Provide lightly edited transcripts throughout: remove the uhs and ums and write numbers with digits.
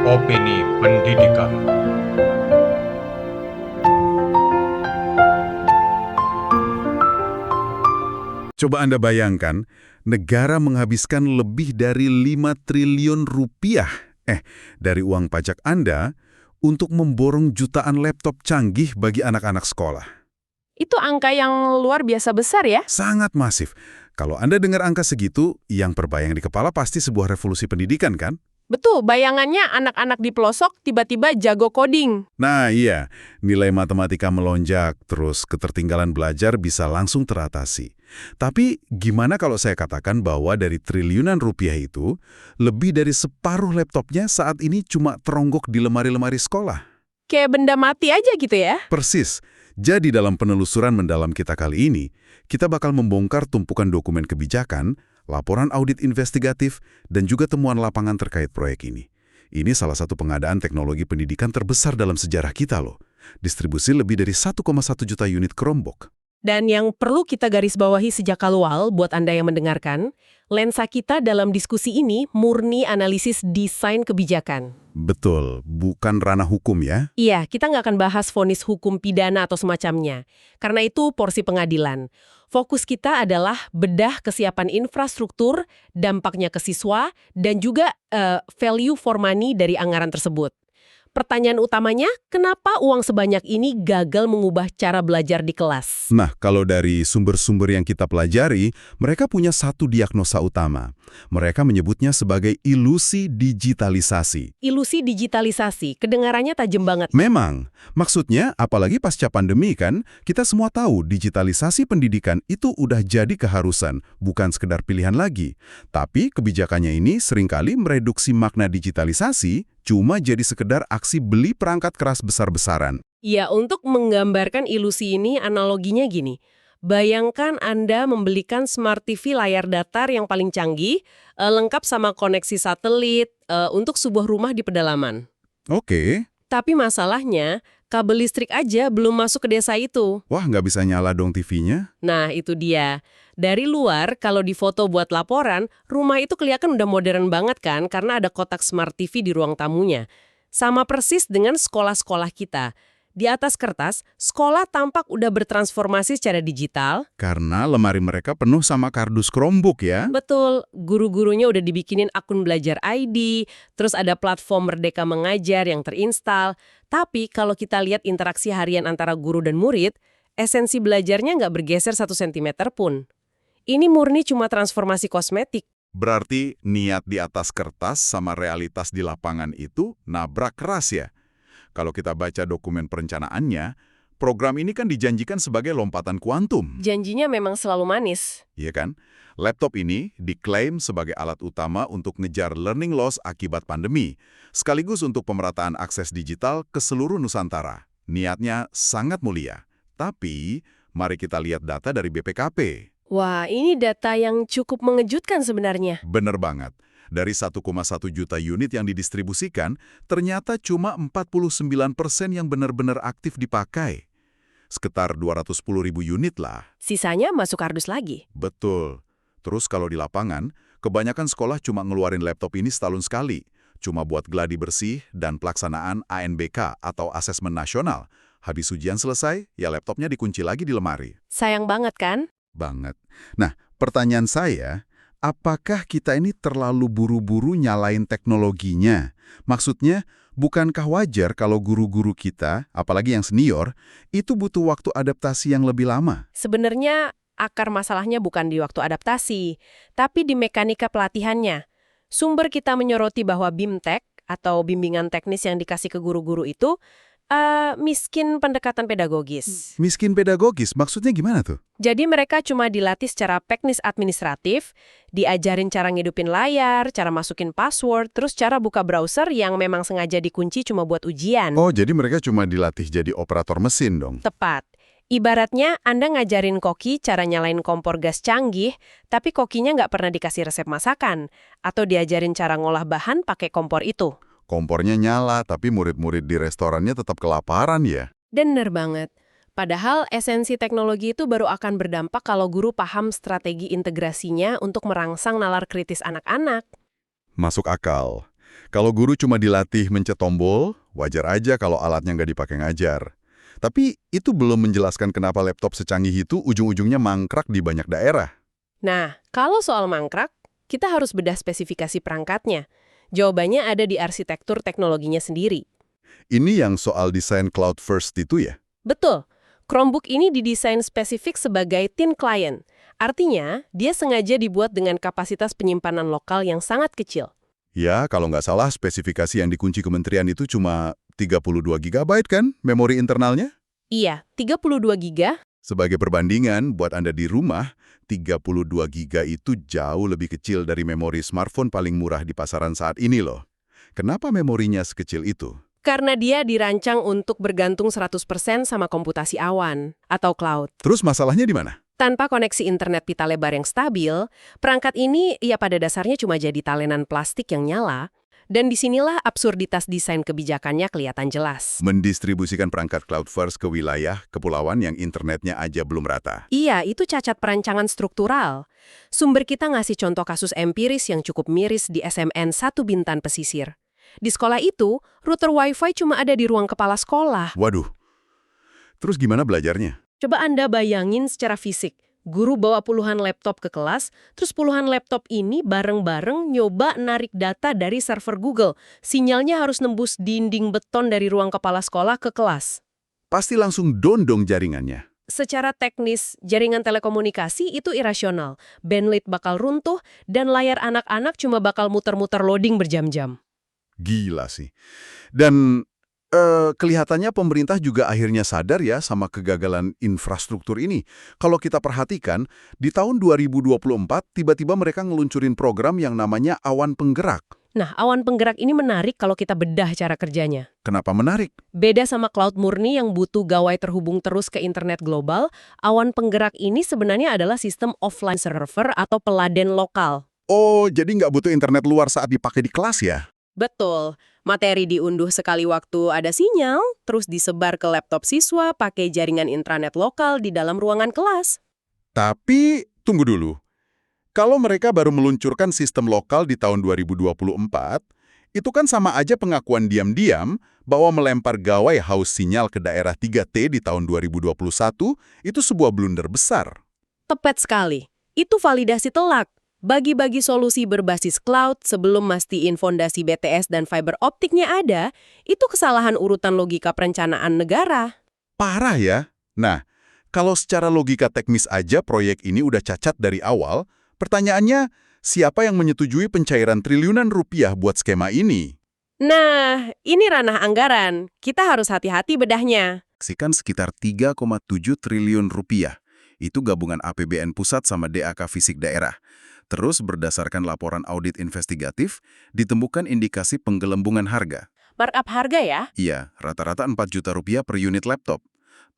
Opini Pendidikan. Coba Anda bayangkan, negara menghabiskan lebih dari 5 triliun rupiah dari uang pajak Anda untuk memborong jutaan laptop canggih bagi anak-anak sekolah. Itu angka yang luar biasa besar ya? Sangat masif. Kalau Anda dengar angka segitu, yang terbayang di kepala pasti sebuah revolusi pendidikan, kan? Betul, bayangannya anak-anak di pelosok tiba-tiba jago coding. Nah iya, nilai matematika melonjak, terus ketertinggalan belajar bisa langsung teratasi. Tapi gimana kalau saya katakan bahwa dari triliunan rupiah itu, lebih dari separuh laptopnya saat ini cuma teronggok di lemari-lemari sekolah? Kayak benda mati aja gitu ya? Persis. Jadi dalam penelusuran mendalam kita kali ini, kita bakal membongkar tumpukan dokumen kebijakan, laporan audit investigatif, dan juga temuan lapangan terkait proyek ini. Ini salah satu pengadaan teknologi pendidikan terbesar dalam sejarah kita loh. Distribusi lebih dari 1,1 juta unit Chromebook. Dan yang perlu kita garis bawahi sejak awal buat Anda yang mendengarkan, lensa kita dalam diskusi ini murni analisis desain kebijakan. Betul, bukan ranah hukum ya. Iya, kita nggak akan bahas vonis hukum pidana atau semacamnya. Karena itu porsi pengadilan. Fokus kita adalah bedah kesiapan infrastruktur, dampaknya ke siswa, dan juga value for money dari anggaran tersebut. Pertanyaan utamanya, kenapa uang sebanyak ini gagal mengubah cara belajar di kelas? Nah, kalau dari sumber-sumber yang kita pelajari, mereka punya satu diagnosa utama. Mereka menyebutnya sebagai ilusi digitalisasi. Ilusi digitalisasi, kedengarannya tajam banget. Memang, maksudnya apalagi pasca pandemi kan, kita semua tahu digitalisasi pendidikan itu udah jadi keharusan, bukan sekedar pilihan lagi. Tapi kebijakannya ini seringkali mereduksi makna digitalisasi cuma jadi sekedar aksi beli perangkat keras besar-besaran. Ya, untuk menggambarkan ilusi ini, analoginya gini. Bayangkan Anda membelikan Smart TV layar datar yang paling canggih, lengkap sama koneksi satelit, untuk sebuah rumah di pedalaman. Oke. Tapi masalahnya, kabel listrik aja belum masuk ke desa itu. Wah, nggak bisa nyala dong TV-nya? Nah, itu dia. Dari luar, kalau difoto buat laporan, rumah itu kelihatan udah modern banget kan, karena ada kotak Smart TV di ruang tamunya. Sama persis dengan sekolah-sekolah kita. Di atas kertas, sekolah tampak udah bertransformasi secara digital. Karena lemari mereka penuh sama kardus Chromebook ya. Betul, guru-gurunya udah dibikinin akun belajar ID, terus ada platform Merdeka Mengajar yang terinstal. Tapi kalau kita lihat interaksi harian antara guru dan murid, esensi belajarnya nggak bergeser 1 cm pun. Ini murni cuma transformasi kosmetik. Berarti niat di atas kertas sama realitas di lapangan itu nabrak keras ya. Kalau kita baca dokumen perencanaannya, program ini kan dijanjikan sebagai lompatan kuantum. Janjinya memang selalu manis. Iya kan? Laptop ini diklaim sebagai alat utama untuk ngejar learning loss akibat pandemi, sekaligus untuk pemerataan akses digital ke seluruh Nusantara. Niatnya sangat mulia. Tapi, mari kita lihat data dari BPKP. Wah, ini data yang cukup mengejutkan sebenarnya. Bener banget. Dari 1,1 juta unit yang didistribusikan, ternyata cuma 49% yang benar-benar aktif dipakai. Sekitar 210.000 unit lah. Sisanya masuk kardus lagi. Betul. Terus kalau di lapangan, kebanyakan sekolah cuma ngeluarin laptop ini setahun sekali. Cuma buat gladi bersih dan pelaksanaan ANBK atau Asesmen Nasional. Habis ujian selesai, ya laptopnya dikunci lagi di lemari. Sayang banget kan? Banget. Nah, pertanyaan saya, apakah kita ini terlalu buru-buru nyalain teknologinya? Maksudnya, bukankah wajar kalau guru-guru kita, apalagi yang senior, itu butuh waktu adaptasi yang lebih lama? Sebenarnya akar masalahnya bukan di waktu adaptasi, tapi di mekanika pelatihannya. Sumber kita menyoroti bahwa BIMTEK atau bimbingan teknis yang dikasih ke guru-guru itu miskin pendekatan pedagogis. Miskin pedagogis, maksudnya gimana tuh? Jadi mereka cuma dilatih secara teknis administratif, diajarin cara ngidupin layar, cara masukin password, terus cara buka browser yang memang sengaja dikunci cuma buat ujian. Oh, jadi mereka cuma dilatih jadi operator mesin dong? Tepat. Ibaratnya Anda ngajarin koki cara nyalain kompor gas canggih, tapi kokinya nggak pernah dikasih resep masakan, atau diajarin cara ngolah bahan pakai kompor itu. Kompornya nyala, tapi murid-murid di restorannya tetap kelaparan ya? Bener banget. Padahal esensi teknologi itu baru akan berdampak kalau guru paham strategi integrasinya untuk merangsang nalar kritis anak-anak. Masuk akal. Kalau guru cuma dilatih mencet tombol, wajar aja kalau alatnya nggak dipakai ngajar. Tapi itu belum menjelaskan kenapa laptop secanggih itu ujung-ujungnya mangkrak di banyak daerah. Nah, kalau soal mangkrak, kita harus bedah spesifikasi perangkatnya. Jawabannya ada di arsitektur teknologinya sendiri. Ini yang soal desain cloud first itu ya? Betul. Chromebook ini didesain spesifik sebagai thin client. Artinya, dia sengaja dibuat dengan kapasitas penyimpanan lokal yang sangat kecil. Ya, kalau nggak salah spesifikasi yang dikunci kementerian itu cuma 32 GB kan memori internalnya? Iya, 32 giga. Sebagai perbandingan, buat Anda di rumah, 32 GB itu jauh lebih kecil dari memori smartphone paling murah di pasaran saat ini loh. Kenapa memorinya sekecil itu? Karena dia dirancang untuk bergantung 100% sama komputasi awan atau cloud. Terus masalahnya di mana? Tanpa koneksi internet pita lebar yang stabil, perangkat ini ya pada dasarnya cuma jadi talenan plastik yang nyala, dan disinilah absurditas desain kebijakannya kelihatan jelas. Mendistribusikan perangkat cloud first ke wilayah, kepulauan yang internetnya aja belum rata. Iya, itu cacat perancangan struktural. Sumber kita ngasih contoh kasus empiris yang cukup miris di SMN 1 Bintan Pesisir. Di sekolah itu, router Wi-Fi cuma ada di ruang kepala sekolah. Waduh, terus gimana belajarnya? Coba Anda bayangin secara fisik. Guru bawa puluhan laptop ke kelas, terus puluhan laptop ini bareng-bareng nyoba narik data dari server Google. Sinyalnya harus nembus dinding beton dari ruang kepala sekolah ke kelas. Pasti langsung dondong jaringannya. Secara teknis, jaringan telekomunikasi itu irasional. Bandwidth bakal runtuh, dan layar anak-anak cuma bakal muter-muter loading berjam-jam. Gila sih. Dan kelihatannya pemerintah juga akhirnya sadar ya sama kegagalan infrastruktur ini. Kalau kita perhatikan, di tahun 2024 tiba-tiba mereka ngeluncurin program yang namanya Awan Penggerak. Nah, awan penggerak ini menarik kalau kita bedah cara kerjanya. Kenapa menarik? Beda sama cloud murni yang butuh gawai terhubung terus ke internet global, awan penggerak ini sebenarnya adalah sistem offline server atau peladen lokal. Oh, jadi nggak butuh internet luar saat dipakai di kelas ya? Betul. Materi diunduh sekali waktu ada sinyal, terus disebar ke laptop siswa pakai jaringan intranet lokal di dalam ruangan kelas. Tapi, tunggu dulu. Kalau mereka baru meluncurkan sistem lokal di tahun 2024, itu kan sama aja pengakuan diam-diam bahwa melempar gawai haus sinyal ke daerah 3T di tahun 2021 itu sebuah blunder besar. Tepat sekali. Itu validasi telak. Bagi-bagi solusi berbasis cloud sebelum mastiin fondasi BTS dan fiber optiknya ada, itu kesalahan urutan logika perencanaan negara. Parah ya? Nah, kalau secara logika teknis aja proyek ini udah cacat dari awal, pertanyaannya, siapa yang menyetujui pencairan triliunan rupiah buat skema ini? Nah, ini ranah anggaran. Kita harus hati-hati bedahnya. Saksikan sekitar 3,7 triliun rupiah. Itu gabungan APBN pusat sama DAK fisik daerah. Terus berdasarkan laporan audit investigatif, ditemukan indikasi penggelembungan harga. Markup harga ya? Iya, rata-rata 4 juta rupiah per unit laptop.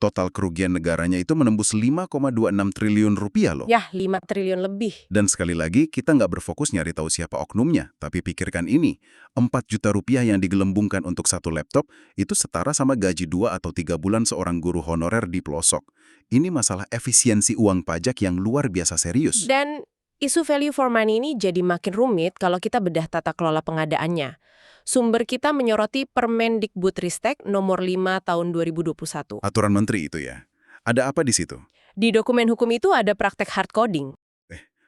Total kerugian negaranya itu menembus 5,26 triliun rupiah loh. Yah, 5 triliun lebih. Dan sekali lagi, kita nggak berfokus nyari tahu siapa oknumnya, tapi pikirkan ini, 4 juta rupiah yang digelembungkan untuk satu laptop, itu setara sama gaji 2 atau 3 bulan seorang guru honorer di pelosok. Ini masalah efisiensi uang pajak yang luar biasa serius. Dan isu value for money ini jadi makin rumit kalau kita bedah tata kelola pengadaannya. Sumber kita menyoroti Permendikbudristek nomor 5 tahun 2021. Aturan menteri itu ya. Ada apa di situ? Di dokumen hukum itu ada praktek hard coding.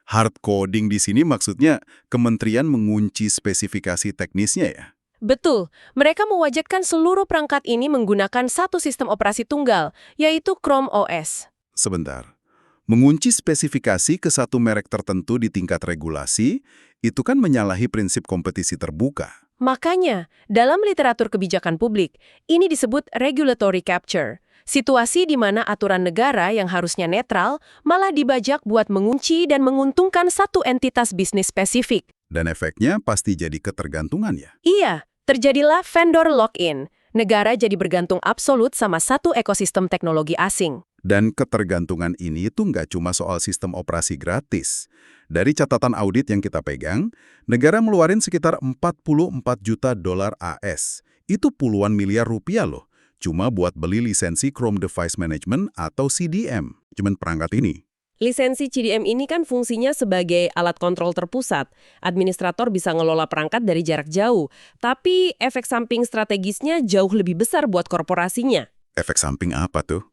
Hard coding di sini maksudnya kementerian mengunci spesifikasi teknisnya ya? Betul, mereka mewajibkan seluruh perangkat ini menggunakan satu sistem operasi tunggal, yaitu Chrome OS. Sebentar. Mengunci spesifikasi ke satu merek tertentu di tingkat regulasi, itu kan menyalahi prinsip kompetisi terbuka. Makanya, dalam literatur kebijakan publik, ini disebut regulatory capture. Situasi di mana aturan negara yang harusnya netral malah dibajak buat mengunci dan menguntungkan satu entitas bisnis spesifik. Dan efeknya pasti jadi ketergantungan ya? Iya, terjadilah vendor lock-in. Negara jadi bergantung absolut sama satu ekosistem teknologi asing. Dan ketergantungan ini tuh nggak cuma soal sistem operasi gratis. Dari catatan audit yang kita pegang, negara ngeluarin sekitar 44 juta dolar AS. Itu puluhan miliar rupiah loh, cuma buat beli lisensi Chrome Device Management atau CDM, cuman perangkat ini. Lisensi CDM ini kan fungsinya sebagai alat kontrol terpusat. Administrator bisa ngelola perangkat dari jarak jauh. Tapi efek samping strategisnya jauh lebih besar buat korporasinya. Efek samping apa tuh?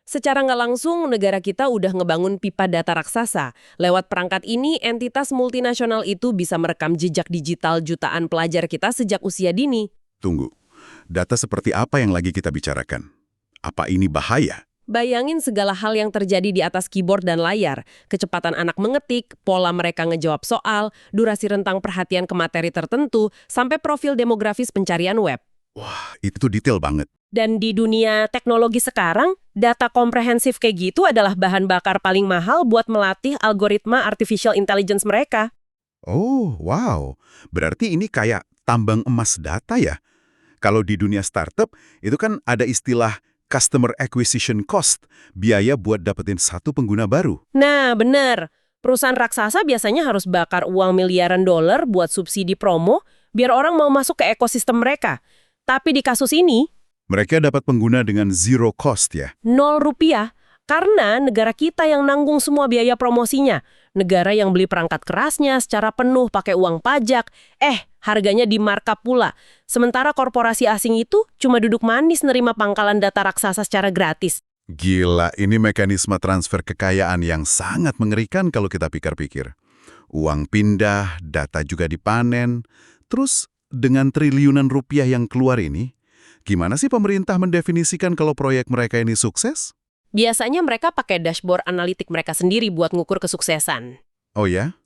Secara nggak langsung, negara kita udah ngebangun pipa data raksasa. Lewat perangkat ini, entitas multinasional itu bisa merekam jejak digital jutaan pelajar kita sejak usia dini. Tunggu, data seperti apa yang lagi kita bicarakan? Apa ini bahaya? Bayangin segala hal yang terjadi di atas keyboard dan layar. Kecepatan anak mengetik, pola mereka ngejawab soal, durasi rentang perhatian ke materi tertentu, sampai profil demografis pencarian web. Wah, itu detail banget. Dan di dunia teknologi sekarang, data komprehensif kayak gitu adalah bahan bakar paling mahal buat melatih algoritma artificial intelligence mereka. Oh, wow. Berarti ini kayak tambang emas data ya? Kalau di dunia startup, itu kan ada istilah customer acquisition cost, biaya buat dapetin satu pengguna baru. Nah, bener. Perusahaan raksasa biasanya harus bakar uang miliaran dolar buat subsidi promo, biar orang mau masuk ke ekosistem mereka. Tapi di kasus ini, Mereka dapat pengguna dengan zero cost ya? 0 rupiah, karena negara kita yang nanggung semua biaya promosinya. Negara yang beli perangkat kerasnya secara penuh pakai uang pajak, harganya di markup pula. Sementara korporasi asing itu cuma duduk manis nerima pangkalan data raksasa secara gratis. Gila, ini mekanisme transfer kekayaan yang sangat mengerikan kalau kita pikir-pikir. Uang pindah, data juga dipanen, terus dengan triliunan rupiah yang keluar ini, gimana sih pemerintah mendefinisikan kalau proyek mereka ini sukses? Biasanya mereka pakai dashboard analitik mereka sendiri buat ngukur kesuksesan. Oh ya?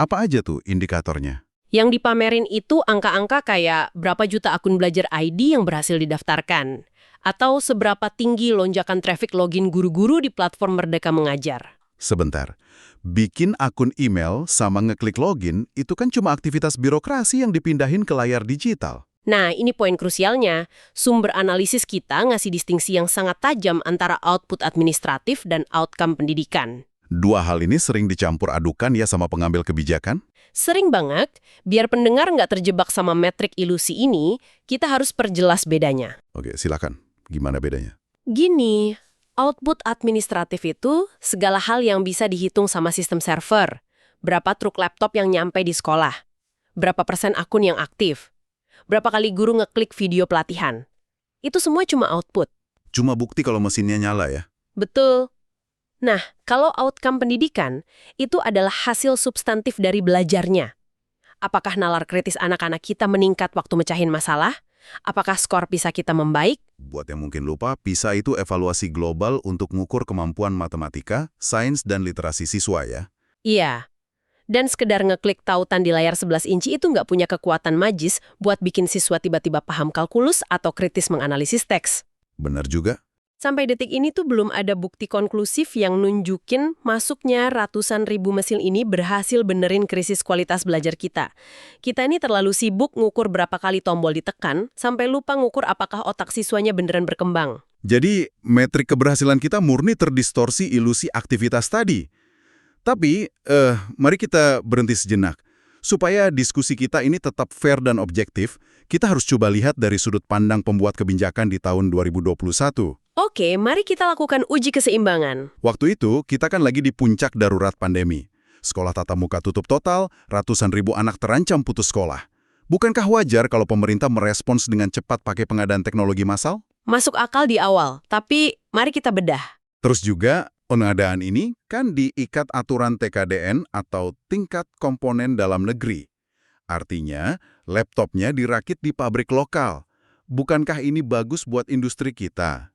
Apa aja tuh indikatornya? Yang dipamerin itu angka-angka kayak berapa juta akun belajar ID yang berhasil didaftarkan. Atau seberapa tinggi lonjakan traffic login guru-guru di platform Merdeka Mengajar. Sebentar, bikin akun email sama ngeklik login itu kan cuma aktivitas birokrasi yang dipindahin ke layar digital. Nah, ini poin krusialnya. Sumber analisis kita ngasih distingsi yang sangat tajam antara output administratif dan outcome pendidikan. Dua hal ini sering dicampur adukan ya sama pengambil kebijakan? Sering banget, biar pendengar nggak terjebak sama metrik ilusi ini, kita harus perjelas bedanya. Oke, silakan. Gimana bedanya? Gini, output administratif itu segala hal yang bisa dihitung sama sistem server. Berapa truk laptop yang nyampe di sekolah? Berapa persen akun yang aktif? Berapa kali guru ngeklik video pelatihan? Itu semua cuma output. Cuma bukti kalau mesinnya nyala ya? Betul. Nah, kalau outcome pendidikan, itu adalah hasil substantif dari belajarnya. Apakah nalar kritis anak-anak kita meningkat waktu mecahin masalah? Apakah skor PISA kita membaik? Buat yang mungkin lupa, PISA itu evaluasi global untuk mengukur kemampuan matematika, sains, dan literasi siswa ya? Iya. Dan sekedar ngeklik tautan di layar 11 inci itu nggak punya kekuatan magis buat bikin siswa tiba-tiba paham kalkulus atau kritis menganalisis teks. Benar juga? Sampai detik ini tuh belum ada bukti konklusif yang nunjukin masuknya ratusan ribu mesin ini berhasil benerin krisis kualitas belajar kita. Kita ini terlalu sibuk ngukur berapa kali tombol ditekan, sampai lupa ngukur apakah otak siswanya beneran berkembang. Jadi, metrik keberhasilan kita murni terdistorsi ilusi aktivitas tadi. Tapi, mari kita berhenti sejenak. Supaya diskusi kita ini tetap fair dan objektif, kita harus coba lihat dari sudut pandang pembuat kebijakan di tahun 2021. Oke, mari kita lakukan uji keseimbangan. Waktu itu, kita kan lagi di puncak darurat pandemi. Sekolah tatap muka tutup total, ratusan ribu anak terancam putus sekolah. Bukankah wajar kalau pemerintah merespons dengan cepat pakai pengadaan teknologi massal? Masuk akal di awal, tapi mari kita bedah. Terus juga, pengadaan ini kan diikat aturan TKDN atau tingkat komponen dalam negeri. Artinya, laptopnya dirakit di pabrik lokal. Bukankah ini bagus buat industri kita?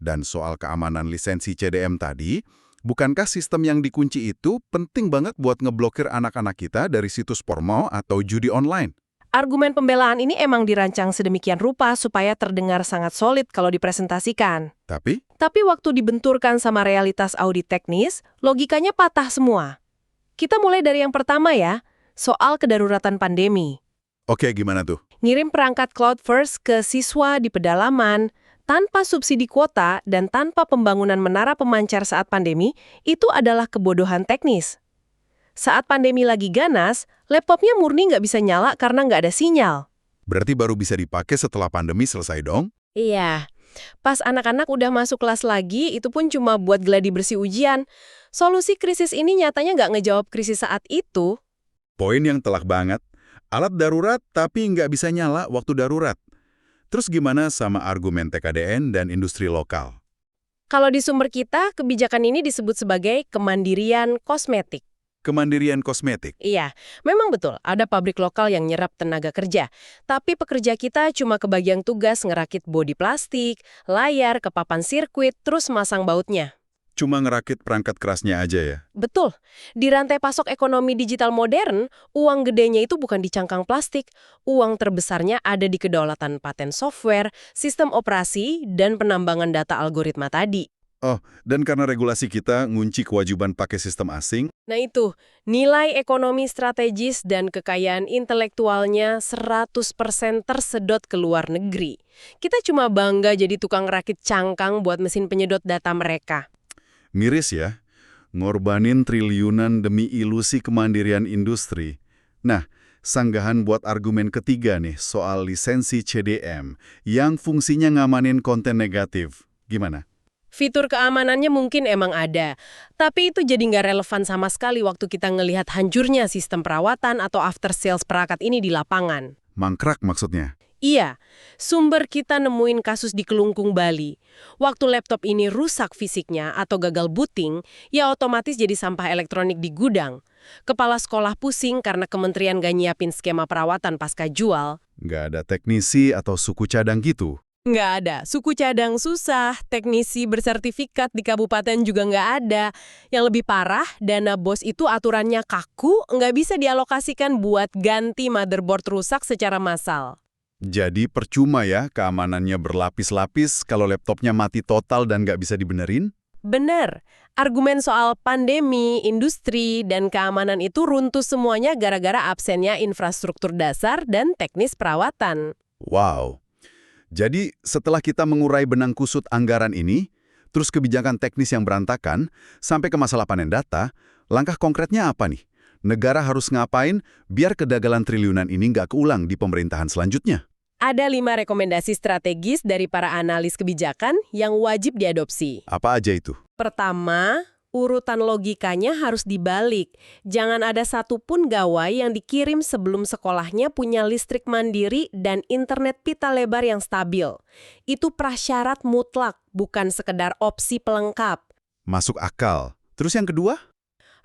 Dan soal keamanan lisensi CDM tadi, bukankah sistem yang dikunci itu penting banget buat ngeblokir anak-anak kita dari situs porno atau judi online? Argumen pembelaan ini emang dirancang sedemikian rupa supaya terdengar sangat solid kalau dipresentasikan. Tapi Waktu dibenturkan sama realitas audit teknis, logikanya patah semua. Kita mulai dari yang pertama ya, soal kedaruratan pandemi. oke, gimana tuh? Ngirim perangkat cloud first ke siswa di pedalaman, tanpa subsidi kuota dan tanpa pembangunan menara pemancar saat pandemi, itu adalah kebodohan teknis. Saat pandemi lagi ganas, laptopnya murni nggak bisa nyala karena nggak ada sinyal. Berarti baru bisa dipakai setelah pandemi selesai dong? Iya. Pas anak-anak udah masuk kelas lagi, itu pun cuma buat gladi bersih ujian. Solusi krisis ini nyatanya nggak ngejawab krisis saat itu. Poin yang telak banget. Alat darurat tapi nggak bisa nyala waktu darurat. Terus gimana sama argumen TKDN dan industri lokal? Kalau di sumber kita, kebijakan ini disebut sebagai kemandirian kosmetik. Kemandirian kosmetik. Iya, memang betul ada pabrik lokal yang nyerap tenaga kerja. Tapi pekerja kita cuma kebagian tugas ngerakit bodi plastik, layar ke papan sirkuit, terus masang bautnya. Cuma ngerakit perangkat kerasnya aja ya? Betul. Di rantai pasok ekonomi digital modern, uang gedenya itu bukan di cangkang plastik. Uang terbesarnya ada di kedaulatan paten software, sistem operasi, dan penambangan data algoritma tadi. Oh, dan karena regulasi kita ngunci kewajiban pakai sistem asing, Nah itu, nilai ekonomi strategis dan kekayaan intelektualnya 100% tersedot ke luar negeri. Kita cuma bangga jadi tukang rakit cangkang buat mesin penyedot data mereka. miris ya. Ngorbanin triliunan demi ilusi kemandirian industri. Nah, sanggahan buat argumen ketiga nih soal lisensi CDM yang fungsinya ngamanin konten negatif. Gimana? Fitur keamanannya mungkin emang ada, tapi itu jadi nggak relevan sama sekali waktu kita ngelihat hancurnya sistem perawatan atau after sales perangkat ini di lapangan. Mangkrak maksudnya? Iya, sumber kita nemuin kasus di Kelungkung, Bali. Waktu laptop ini rusak fisiknya atau gagal booting, ya otomatis jadi sampah elektronik di gudang. Kepala sekolah pusing karena kementerian gak nyiapin skema perawatan pasca jual. Nggak ada teknisi atau suku cadang gitu? Nggak ada. Suku cadang susah, teknisi bersertifikat di kabupaten juga nggak ada. Yang lebih parah, dana BOS itu aturannya kaku, nggak bisa dialokasikan buat ganti motherboard rusak secara massal. Jadi percuma ya keamanannya berlapis-lapis kalau laptopnya mati total dan nggak bisa dibenerin? Benar, argumen soal pandemi, industri, dan keamanan itu runtuh semuanya gara-gara absennya infrastruktur dasar dan teknis perawatan. Wow. Jadi setelah kita mengurai benang kusut anggaran ini, terus kebijakan teknis yang berantakan, sampai ke masalah panen data, langkah konkretnya apa nih? Negara harus ngapain biar kedagalan triliunan ini nggak keulang di pemerintahan selanjutnya? Ada 5 rekomendasi strategis dari para analis kebijakan yang wajib diadopsi. Apa aja itu? Pertama, urutan logikanya harus dibalik. Jangan ada satupun gawai yang dikirim sebelum sekolahnya punya listrik mandiri dan internet pita lebar yang stabil. Itu prasyarat mutlak, bukan sekedar opsi pelengkap. Masuk akal. Terus yang kedua?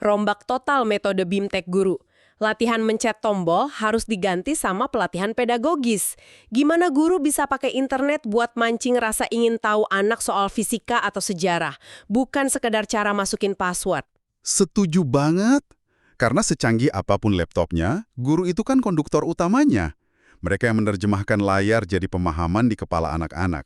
Rombak total metode BIMTEK guru. Latihan mencet tombol harus diganti sama pelatihan pedagogis. Gimana guru bisa pakai internet buat mancing rasa ingin tahu anak soal fisika atau sejarah, bukan sekedar cara masukin password. Setuju banget. Karena secanggih apapun laptopnya, guru itu kan konduktor utamanya. Mereka yang menerjemahkan layar jadi pemahaman di kepala anak-anak.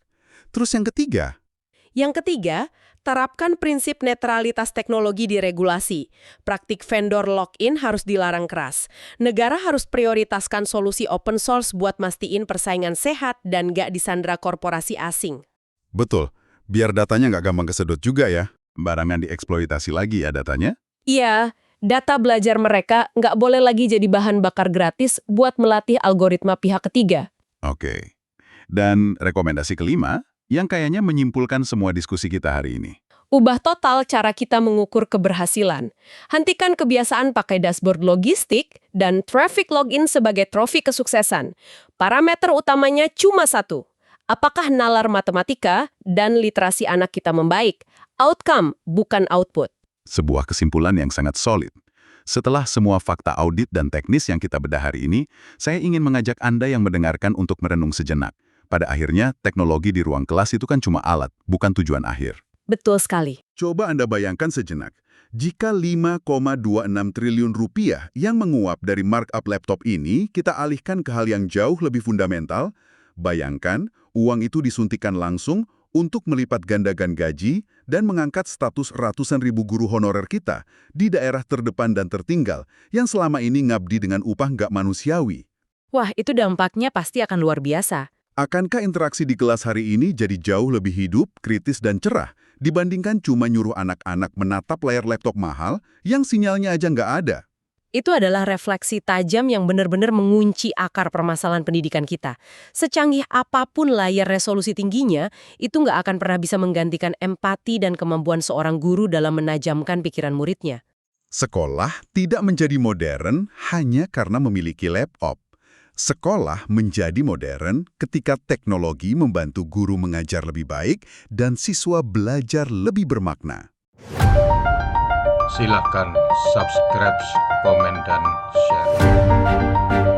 Terus yang ketiga? Yang ketiga, terapkan prinsip netralitas teknologi di regulasi. Praktik vendor lock-in harus dilarang keras. Negara harus prioritaskan solusi open source buat mastiin persaingan sehat dan nggak disandra korporasi asing. Betul. Biar datanya nggak gampang kesedot juga ya. Barangan dieksploitasi lagi ya datanya. Iya, data belajar mereka nggak boleh lagi jadi bahan bakar gratis buat melatih algoritma pihak ketiga. Oke. Dan rekomendasi kelima, yang kayaknya menyimpulkan semua diskusi kita hari ini. Ubah total cara kita mengukur keberhasilan. Hentikan kebiasaan pakai dashboard logistik dan traffic login sebagai trofi kesuksesan. Parameter utamanya cuma satu. Apakah nalar matematika dan literasi anak kita membaik? Outcome, bukan output. Sebuah kesimpulan yang sangat solid. Setelah semua fakta audit dan teknis yang kita bedah hari ini, saya ingin mengajak Anda yang mendengarkan untuk merenung sejenak. Pada akhirnya, teknologi di ruang kelas itu kan cuma alat, bukan tujuan akhir. Betul sekali. Coba Anda bayangkan sejenak, jika 5,26 triliun rupiah yang menguap dari markup laptop ini kita alihkan ke hal yang jauh lebih fundamental, bayangkan uang itu disuntikan langsung untuk melipat gandakan gaji dan mengangkat status ratusan ribu guru honorer kita di daerah terdepan dan tertinggal yang selama ini ngabdi dengan upah nggak manusiawi. Wah, itu dampaknya pasti akan luar biasa. Akankah interaksi di kelas hari ini jadi jauh lebih hidup, kritis, dan cerah dibandingkan cuma nyuruh anak-anak menatap layar laptop mahal yang sinyalnya aja nggak ada? Itu adalah refleksi tajam yang benar-benar mengunci akar permasalahan pendidikan kita. Secanggih apapun layar resolusi tingginya, itu nggak akan pernah bisa menggantikan empati dan kemampuan seorang guru dalam menajamkan pikiran muridnya. Sekolah tidak menjadi modern hanya karena memiliki laptop. Sekolah menjadi modern ketika teknologi membantu guru mengajar lebih baik dan siswa belajar lebih bermakna. Silakan subscribe, komen, dan share.